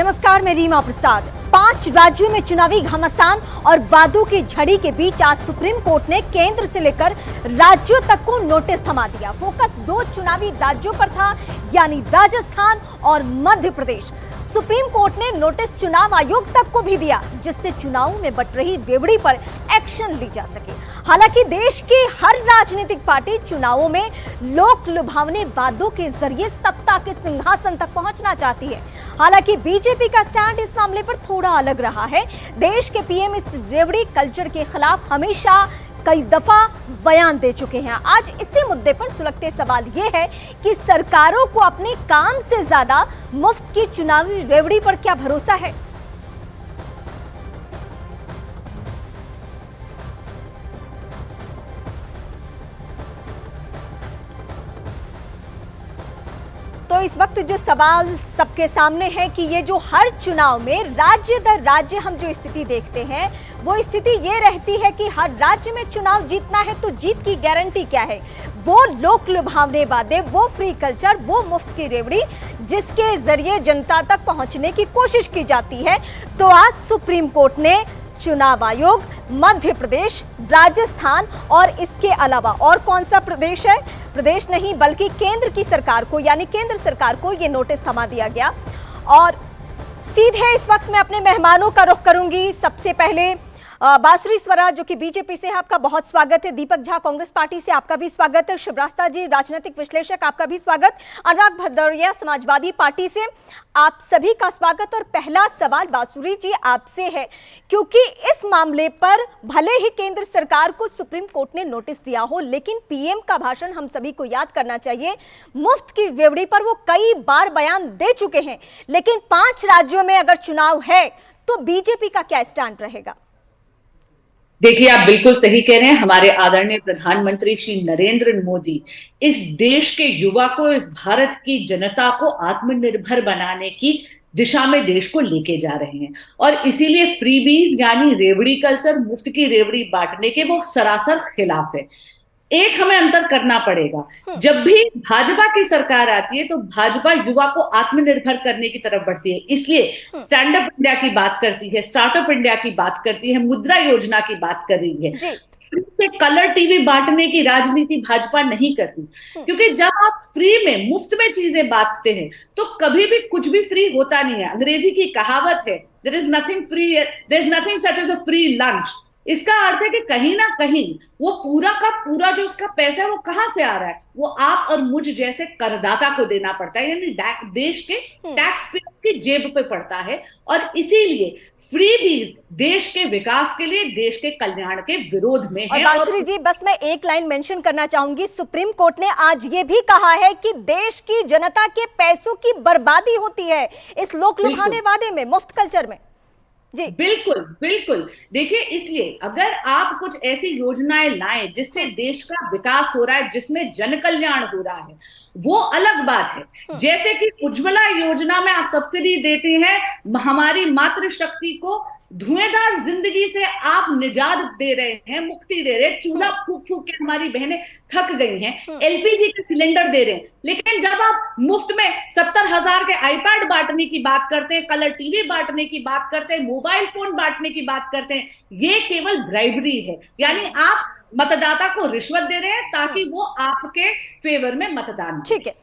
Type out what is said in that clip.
नमस्कार, मैं रीमा प्रसाद। 5 राज्यों में चुनावी घमासान और वादों की झड़ी के बीच आज सुप्रीम कोर्ट ने केंद्र से लेकर राज्यों तक को नोटिस थमा दिया। फोकस 2 चुनावी राज्यों पर था, यानी राजस्थान और मध्य प्रदेश। सुप्रीम कोर्ट ने नोटिस चुनाव आयोग तक को भी दिया, जिससे चुनावों में बट रही रेवड़ी पर एक्शन ली जा सके। हालांकि देश की हर राजनीतिक पार्टी चुनावों में लोक लुभावने वादों के जरिए सत्ता के सिंहासन तक पहुंचना चाहती है। हालांकि बीजेपी का स्टैंड इस मामले पर थोड़ा अलग रहा है। देश के पीएम इस रेवड़ी कल्चर के खिलाफ हमेशा कई दफा बयान दे चुके हैं। आज इसी मुद्दे पर सुलगते सवाल ये है कि सरकारों को अपने काम से ज्यादा मुफ्त की चुनावी रेवड़ी पर क्या भरोसा है। तो इस वक्त जो सवाल सबके सामने है कि ये जो हर चुनाव में राज्य दर राज्य हम जो स्थिति देखते हैं, वो स्थिति ये रहती है कि हर राज्य में चुनाव जीतना है तो जीत की गारंटी क्या है। वो लोक लुभावने वादे, वो फ्री कल्चर, वो मुफ्त की रेवड़ी जिसके जरिए जनता तक पहुंचने की कोशिश की जाती है। तो आज सुप्रीम कोर्ट ने चुनाव आयोग, मध्य प्रदेश, राजस्थान और इसके अलावा और कौन सा प्रदेश है, प्रदेश नहीं बल्कि केंद्र की सरकार को, यानी केंद्र सरकार को ये नोटिस थमा दिया गया। और सीधे इस वक्त मैं अपने मेहमानों का रुख करूंगी। सबसे पहले बांसुरी स्वराज जो कि बीजेपी से है, आपका बहुत स्वागत है। दीपक झा कांग्रेस पार्टी से, आपका भी स्वागत है। शिवरास्ता जी राजनीतिक विश्लेषक, आपका भी स्वागत। अनुराग भदौरिया समाजवादी पार्टी से, आप सभी का स्वागत। और पहला सवाल बांसुरी जी आपसे है, क्योंकि इस मामले पर भले ही केंद्र सरकार को सुप्रीम कोर्ट ने नोटिस दिया हो, लेकिन पीएम का भाषण हम सभी को याद करना चाहिए। मुफ्त की रेवड़ी पर वो कई बार बयान दे चुके हैं, लेकिन 5 राज्यों में अगर चुनाव है तो बीजेपी का क्या स्टैंड रहेगा? देखिए, आप बिल्कुल सही कह रहे हैं। हमारे आदरणीय प्रधानमंत्री श्री नरेंद्र मोदी इस देश के युवा को, इस भारत की जनता को आत्मनिर्भर बनाने की दिशा में देश को लेके जा रहे हैं, और इसीलिए फ्रीबीज यानी रेवड़ी कल्चर, मुफ्त की रेवड़ी बांटने के वो सरासर खिलाफ है। एक हमें अंतर करना पड़ेगा। जब भी भाजपा की सरकार आती है तो भाजपा युवा को आत्मनिर्भर करने की तरफ बढ़ती है, इसलिए स्टैंड अप इंडिया की बात करती है, स्टार्टअप इंडिया की बात करती है, मुद्रा योजना की बात कर रही है। फ्री कलर टीवी बांटने की राजनीति भाजपा नहीं करती, क्योंकि जब आप फ्री में, मुफ्त में चीजें बांटते हैं तो कभी भी कुछ भी फ्री होता नहीं है। अंग्रेजी की कहावत है, there is nothing free, there is nothing such as a free lunch. इसका अर्थ है कि कहीं ना कहीं वो पूरा का पूरा जो उसका पैसा है वो कहां से आ रहा है, वो आप और मुझ जैसे करदाता को देना पड़ता है, यानी देश के टैक्स पेयर्स की जेब पे पड़ता है। और इसीलिए फ्रीबीज देश के विकास के लिए, देश के कल्याण के विरोध में है। बांसुरी जी, बस मैं एक लाइन मेंशन करना चाहूंगी। सुप्रीम कोर्ट ने आज ये भी कहा है कि देश की जनता के पैसों की बर्बादी होती है इस लोक लुभाने वादे में, मुफ्त कल्चर में। जी बिल्कुल बिल्कुल। देखिए, इसलिए अगर आप कुछ ऐसी योजनाएं लाएं जिससे देश का विकास हो रहा है, जिसमें जन कल्याण हो रहा है, वो अलग बात है। जैसे कि उज्ज्वला योजना में आप सब्सिडी देते हैं, हमारी मातृशक्ति को धुएंधार जिंदगी से आप निजात दे रहे हैं, मुक्ति दे रहे हैं। चूल्हा फूक फूक के हमारी बहनें थक गई हैं, एलपीजी के सिलेंडर दे रहे हैं। लेकिन जब आप मुफ्त में 70,000 के आईपैड बांटने की बात करते हैं, कलर टीवी बांटने की बात करते हैं, मोबाइल फोन बांटने की बात करते हैं, ये केवल ब्राइबरी है। यानी आप मतदाता को रिश्वत दे रहे हैं ताकि वो आपके फेवर में मतदान। ठीक है।